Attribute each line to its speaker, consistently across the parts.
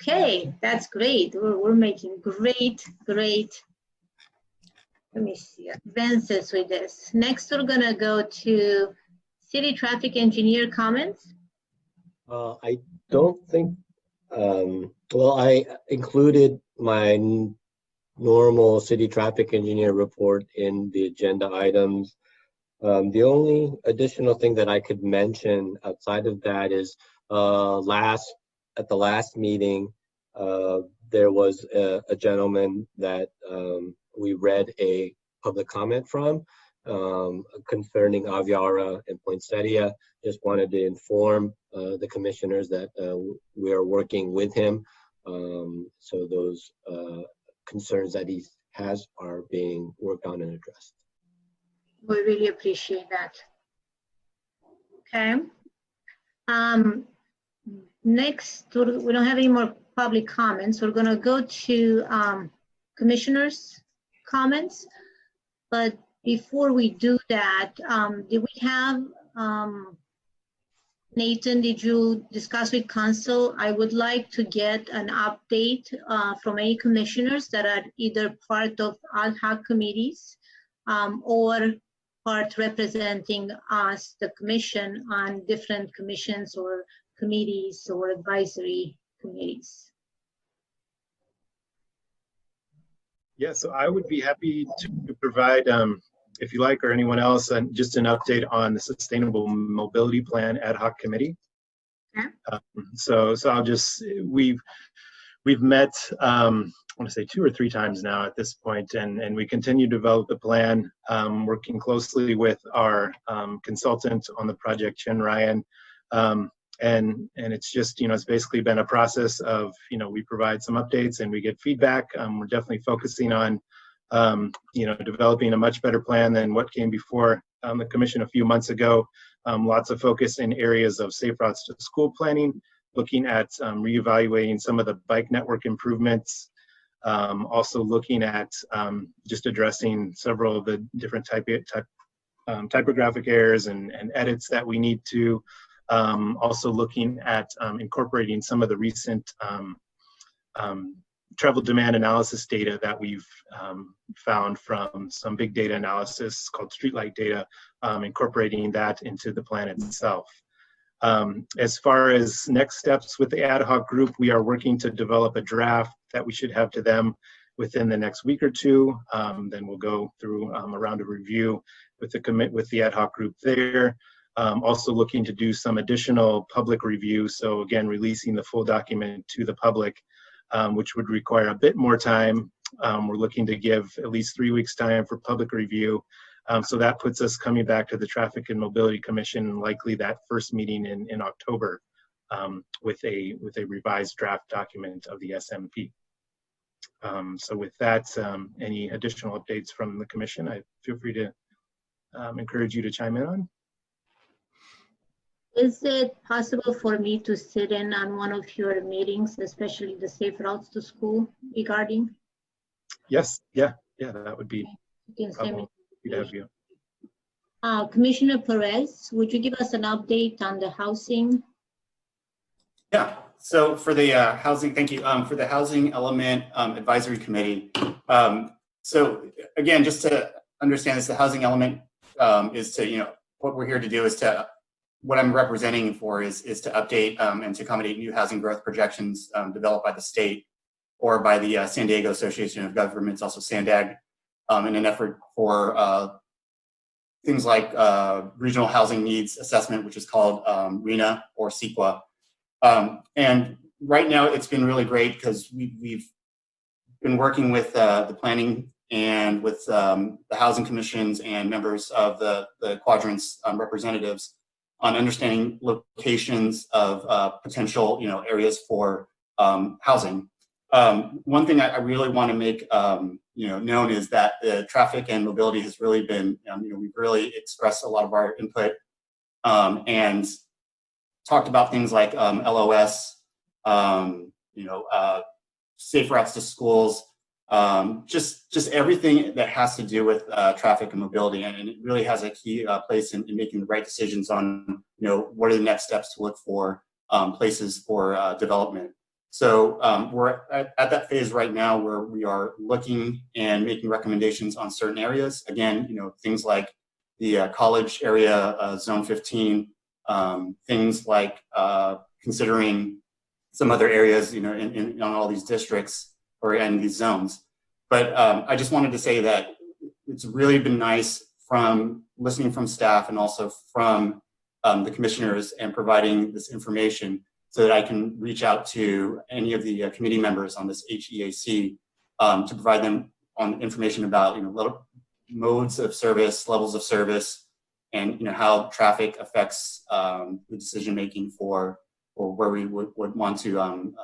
Speaker 1: Okay, that's great. We're making great. Let me see, advances with this. Next, we're gonna go to city traffic engineer comments.
Speaker 2: I don't think, well, I included my normal city traffic engineer report in the agenda items. The only additional thing that I could mention outside of that is at the last meeting, there was a gentleman that we read a public comment from concerning Aviara and Poinsettia. Just wanted to inform the commissioners that we are working with him. So those concerns that he has are being worked on and addressed.
Speaker 1: We really appreciate that. Okay. Next, we don't have any more public comments. We're going to go to commissioners' comments. But before we do that, did we have, Nathan, did you discuss with council? I would like to get an update from any commissioners that are either part of ad hoc committees or part representing us, the commission, on different commissions or committees or advisory committees.
Speaker 3: Yeah, so I would be happy to provide, if you like, or anyone else, just an update on the Sustainable Mobility Plan Ad Hoc Committee.
Speaker 1: Okay.
Speaker 3: So I'll just, we've met, I want to say 2 or 3 times now at this point, and we continue to develop the plan, working closely with our consultant on the project, Chen Ryan. And it's just, it's basically been a process of, we provide some updates and we get feedback. We're definitely focusing on, developing a much better plan than what came before the commission a few months ago. Lots of focus in areas of safe routes to school planning, looking at reevaluating some of the bike network improvements, also looking at just addressing several of the different typographic errors and edits that we need to. Also looking at incorporating some of the recent travel demand analysis data that we've found from some big data analysis called streetlight data, incorporating that into the plan itself. As far as next steps with the ad hoc group, we are working to develop a draft that we should have to them within the next week or 2. Then we'll go through a round of review with the ad hoc group there. Also looking to do some additional public review. So again, releasing the full document to the public, which would require a bit more time. We're looking to give at least 3 weeks time for public review. So that puts us coming back to the Traffic and Mobility Commission, likely that first meeting in October, with a revised draft document of the SMP. So with that, any additional updates from the commission, I feel free to encourage you to chime in on.
Speaker 1: Is it possible for me to sit in on one of your meetings, especially the safe routes to school regarding?
Speaker 3: Yes, yeah, that would be.
Speaker 1: You can send me.
Speaker 3: Have you.
Speaker 1: Commissioner Perez, would you give us an update on the housing?
Speaker 4: Yeah, so for the housing, thank you. For the Housing Element Advisory Committee. So again, just to understand this, the Housing Element is to, what we're here to do is to, what I'm representing for is to update and to accommodate new housing growth projections developed by the state or by the San Diego Association of Governments, also SANDAG, in an effort for things like Regional Housing Needs Assessment, which is called RHNA or CEQA. And right now it's been really great because we've been working with the planning and with the housing commissions and members of the quadrants representatives on understanding locations of potential areas for housing. One thing I really want to make known is that the traffic and mobility has really been, we've really expressed a lot of our input and talked about things like LOS, safe routes to schools, just everything that has to do with traffic and mobility, and it really has a key place in making the right decisions on what are the next steps to look for places for development. So we're at that phase right now where we are looking and making recommendations on certain areas. Again, things like the college area, zone 15, things like considering some other areas, in all these districts or in these zones. But I just wanted to say that it's really been nice from listening from staff and also from the commissioners and providing this information so that I can reach out to any of the committee members on this HEAC to provide them on information about modes of service, levels of service, and how traffic affects the decision making for where we would want to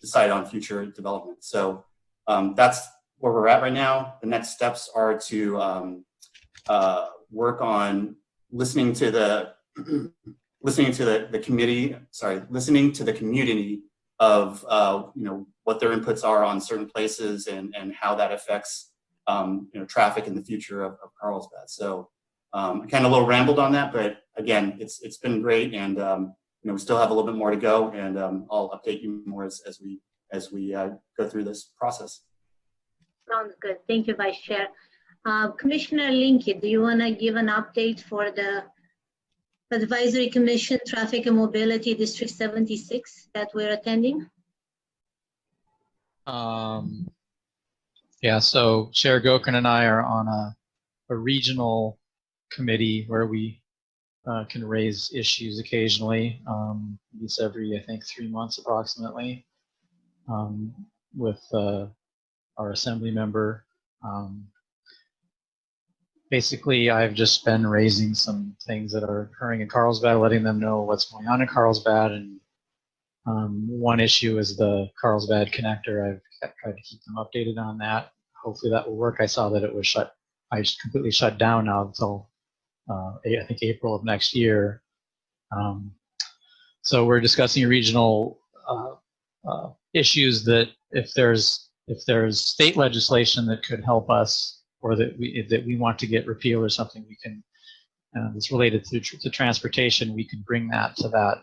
Speaker 4: decide on future development. So that's where we're at right now. The next steps are to work on listening to the community of what their inputs are on certain places and how that affects traffic in the future of Carlsbad. So I kind of a little rambled on that, but again, it's been great, and we still have a little bit more to go, and I'll update you more as we go through this process.
Speaker 1: Sounds good. Thank you, Vice Chair. Commissioner Linky, do you want to give an update for the Advisory Commission Traffic and Mobility District 76 that we're attending?
Speaker 5: Yeah, so Chair Gokern and I are on a regional committee where we can raise issues occasionally, at least every, I think, 3 months approximately, with our assembly member. Basically, I've just been raising some things that are occurring in Carlsbad, letting them know what's going on in Carlsbad. And one issue is the Carlsbad connector. I've tried to keep them updated on that. Hopefully that will work. I saw that it was completely shut down now until I think April of next year. So we're discussing regional issues that if there's state legislation that could help us, or that we want to get repealed or something, we can, that's related to transportation, we can bring that to that.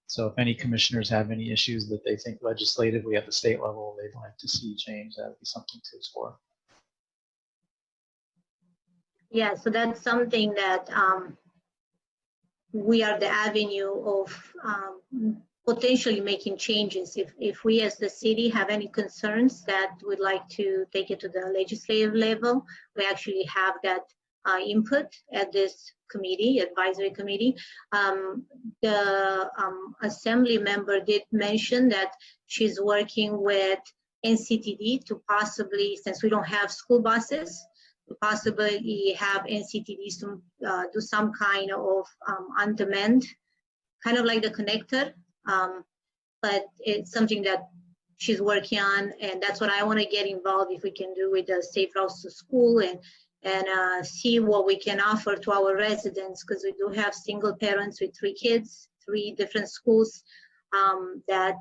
Speaker 5: So if any commissioners have any issues that they think legislatively at the state level they'd like to see change, that would be something to explore.
Speaker 1: Yeah, so that's something that we are the avenue of potentially making changes. If we as the city have any concerns that we'd like to take it to the legislative level, we actually have that input at this committee, advisory committee. The assembly member did mention that she's working with NCTD to possibly, since we don't have school buses, to possibly have NCTDs to do some kind of on-demand, kind of like the connector. But it's something that she's working on, and that's what I want to get involved if we can do with the safe routes to school and see what we can offer to our residents, because we do have single parents with 3 kids, 3 different schools that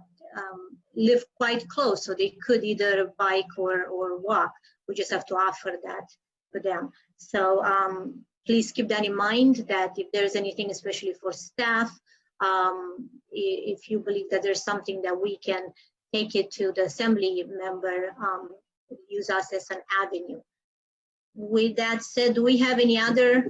Speaker 1: live quite close, so they could either bike or walk. We just have to offer that for them. So please keep that in mind, that if there's anything, especially for staff, if you believe that there's something that we can take it to the assembly member, use us as an avenue. With that said, do we have any other?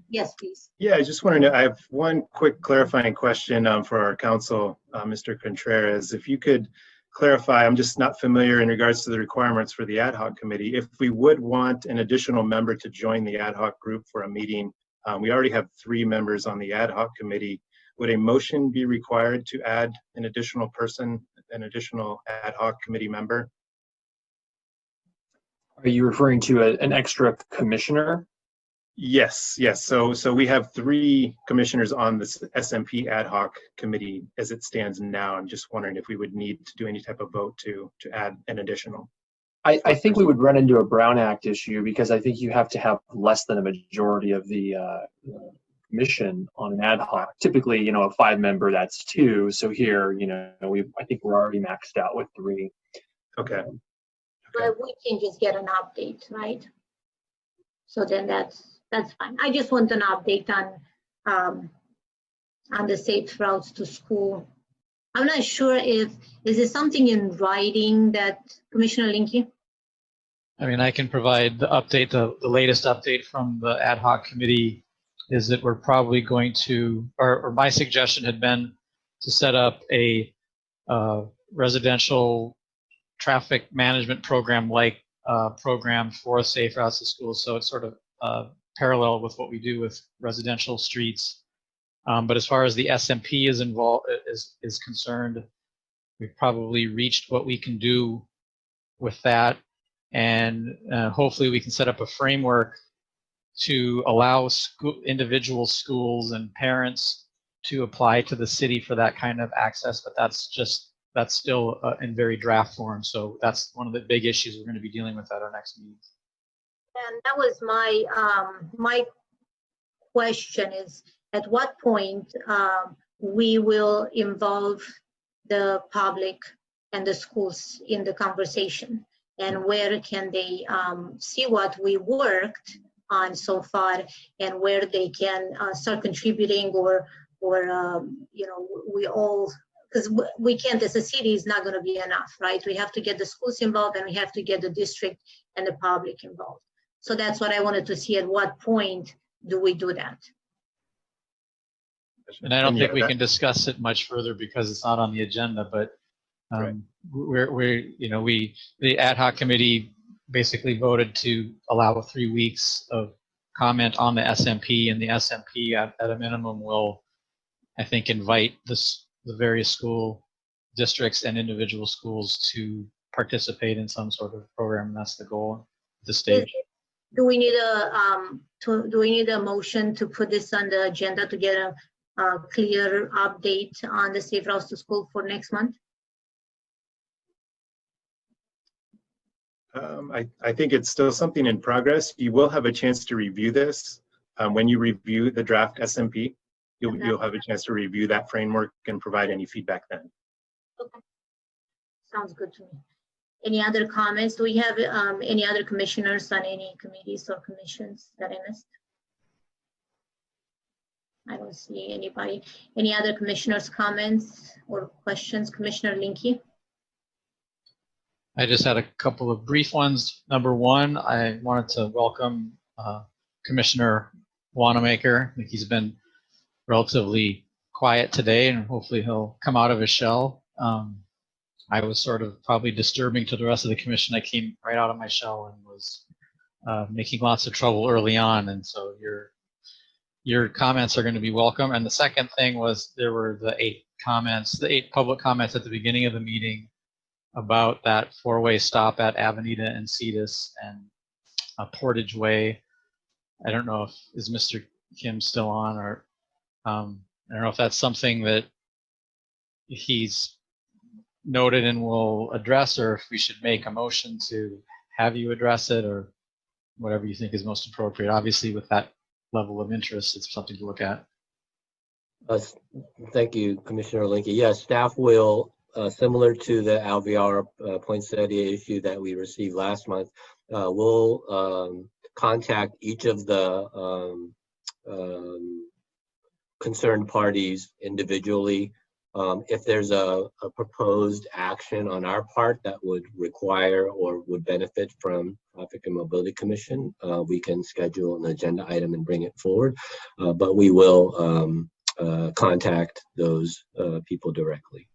Speaker 1: Yes, please.
Speaker 3: Yeah, I just wanted to, I have one quick clarifying question for our council, Mr. Contreras. If you could clarify, I'm just not familiar in regards to the requirements for the ad hoc committee. If we would want an additional member to join the ad hoc group for a meeting, we already have 3 members on the ad hoc committee. Would a motion be required to add an additional person, an additional ad hoc committee member?
Speaker 6: Are you referring to an extra commissioner?
Speaker 3: Yes, yes. So we have 3 commissioners on this SMP ad hoc committee as it stands now. I'm just wondering if we would need to do any type of vote to add an additional.
Speaker 6: I think we would run into a Brown Act issue, because I think you have to have less than a majority of the commission on an ad hoc. Typically, a 5-member, that's 2. So here, I think we're already maxed out with 3.
Speaker 3: Okay.
Speaker 1: But we can just get an update, right? So then that's fine. I just want an update on the safe routes to school I'm not sure is there something in writing that Commissioner Linke?
Speaker 5: I mean, I can provide the update. The latest update from the ad hoc committee is that we're probably going to, or my suggestion had been to set up a residential traffic management program like program for safe routes to school. So it's sort of parallel with what we do with residential streets. But as far as the SMP is concerned, we've probably reached what we can do with that. And hopefully we can set up a framework to allow individual schools and parents to apply to the city for that kind of access. But that's still in very draft form. So that's one of the big issues we're going to be dealing with at our next meeting.
Speaker 1: And that was my question is, at what point we will involve the public and the schools in the conversation, and where can they see what we worked on so far, and where they can start contributing, or you know, we all, because we can't, as a city, is not going to be enough, right? We have to get the schools involved, and we have to get the district and the public involved. So that's what I wanted to see, at what point do we do that?
Speaker 5: And I don't think we can discuss it much further because it's not on the agenda, but
Speaker 3: Right.
Speaker 5: the ad hoc committee basically voted to allow 3 weeks of comment on the SMP, and the SMP at a minimum will, I think, invite the various school districts and individual schools to participate in some sort of program. And that's the goal at this stage.
Speaker 1: Do we need a motion to put this on the agenda to get a clear update on the safe routes to school for next month?
Speaker 3: I think it's still something in progress. You will have a chance to review this when you review the draft SMP. You'll have a chance to review that framework and provide any feedback then.
Speaker 1: Okay. Sounds good to me. Any other comments? Do we have any other commissioners on any committees or commissions that I missed? I don't see anybody. Any other commissioners' comments or questions? Commissioner Linke?
Speaker 5: I just had a couple of brief ones. Number one, I wanted to welcome Commissioner Wanamaker. I think he's been relatively quiet today, and hopefully he'll come out of his shell. I was sort of probably disturbing to the rest of the commission. I came right out of my shell and was making lots of trouble early on, and so your comments are going to be welcome. And the second thing was, there were the 8 public comments at the beginning of the meeting about that 4-way stop at Avenida and Cetus and Portage Way. I don't know if is Mr. Kim still on, or I don't know if that's something that he's noted and will address, or if we should make a motion to have you address it, or whatever you think is most appropriate. Obviously, with that level of interest, it's something to look at.
Speaker 2: Thank you, Commissioner Linke. Yes, staff will, similar to the Alvear poinsettia issue that we received last month, we'll contact each of the concerned parties individually. If there's a proposed action on our part that would require or would benefit from Traffic and Mobility Commission, we can schedule an agenda item and bring it forward. But we will contact those people directly.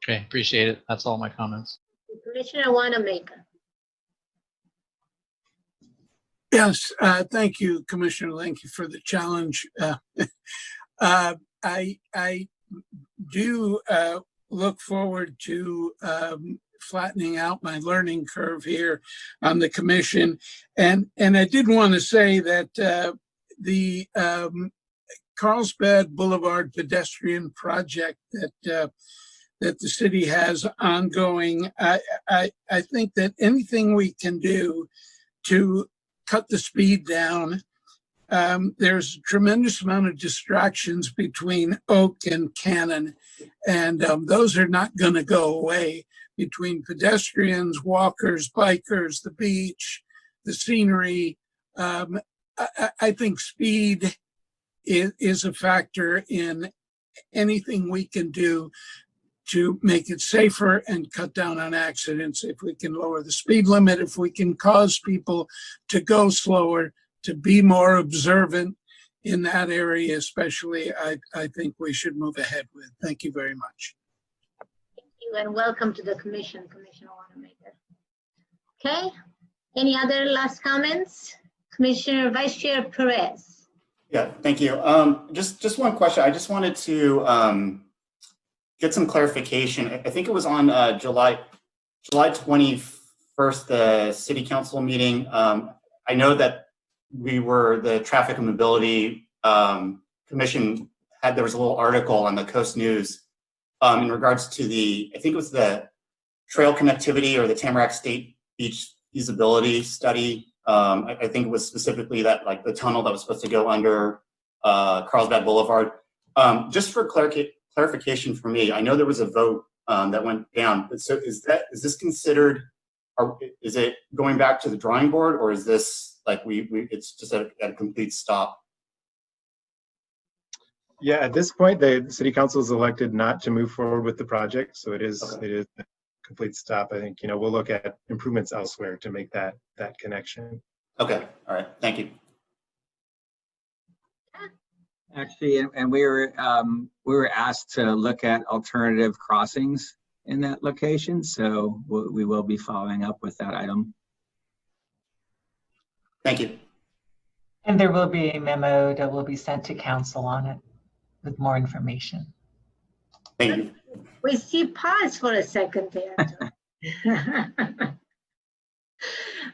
Speaker 5: Okay, appreciate it. That's all my comments.
Speaker 1: Commissioner Wanamaker.
Speaker 7: Yes, thank you, Commissioner Linke, for the challenge. I do look forward to flattening out my learning curve here on the commission. And I did want to say that the Carlsbad Boulevard pedestrian project that the city has ongoing, I think that anything we can do to cut the speed down. There's a tremendous amount of distractions between Oak and Cannon, and those are not going to go away, between pedestrians, walkers, bikers, the beach, the scenery. I think speed is a factor in anything we can do to make it safer and cut down on accidents. If we can lower the speed limit, if we can cause people to go slower, to be more observant in that area especially, I think we should move ahead with. Thank you very much.
Speaker 1: Thank you, and welcome to the commission, Commissioner Wanamaker. Okay, any other last comments? Commissioner Vice Chair Perez.
Speaker 4: Yeah, thank you. Just one question. I just wanted to get some clarification. I think it was on July 21st, the City Council meeting. I know that the Traffic and Mobility Commission there was a little article on the Coast News in regards to I think it was the trail connectivity or the Tamarack State Beach feasibility study. I think it was specifically that, like, the tunnel that was supposed to go under Carlsbad Boulevard. Just for clarification for me, I know there was a vote that went down, but so is this considered, or is it going back to the drawing board, or is this like it's just at a complete stop?
Speaker 3: Yeah, at this point, the City Council is elected not to move forward with the project, so it is a complete stop. I think, we'll look at improvements elsewhere to make that connection.
Speaker 4: Okay, all right, thank you.
Speaker 8: Actually, and we were asked to look at alternative crossings in that location, so we will be following up with that item.
Speaker 4: Thank you.
Speaker 9: And there will be a memo that will be sent to council on it with more information.
Speaker 4: Thank you.
Speaker 1: We see pause for a second there.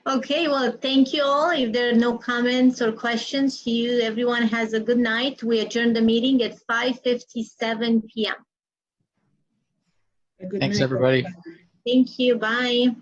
Speaker 1: Okay, well, thank you all. If there are no comments or questions, everyone has a good night. We adjourn the meeting at 5:57 p.m.
Speaker 5: Thanks, everybody.
Speaker 1: Thank you. Bye.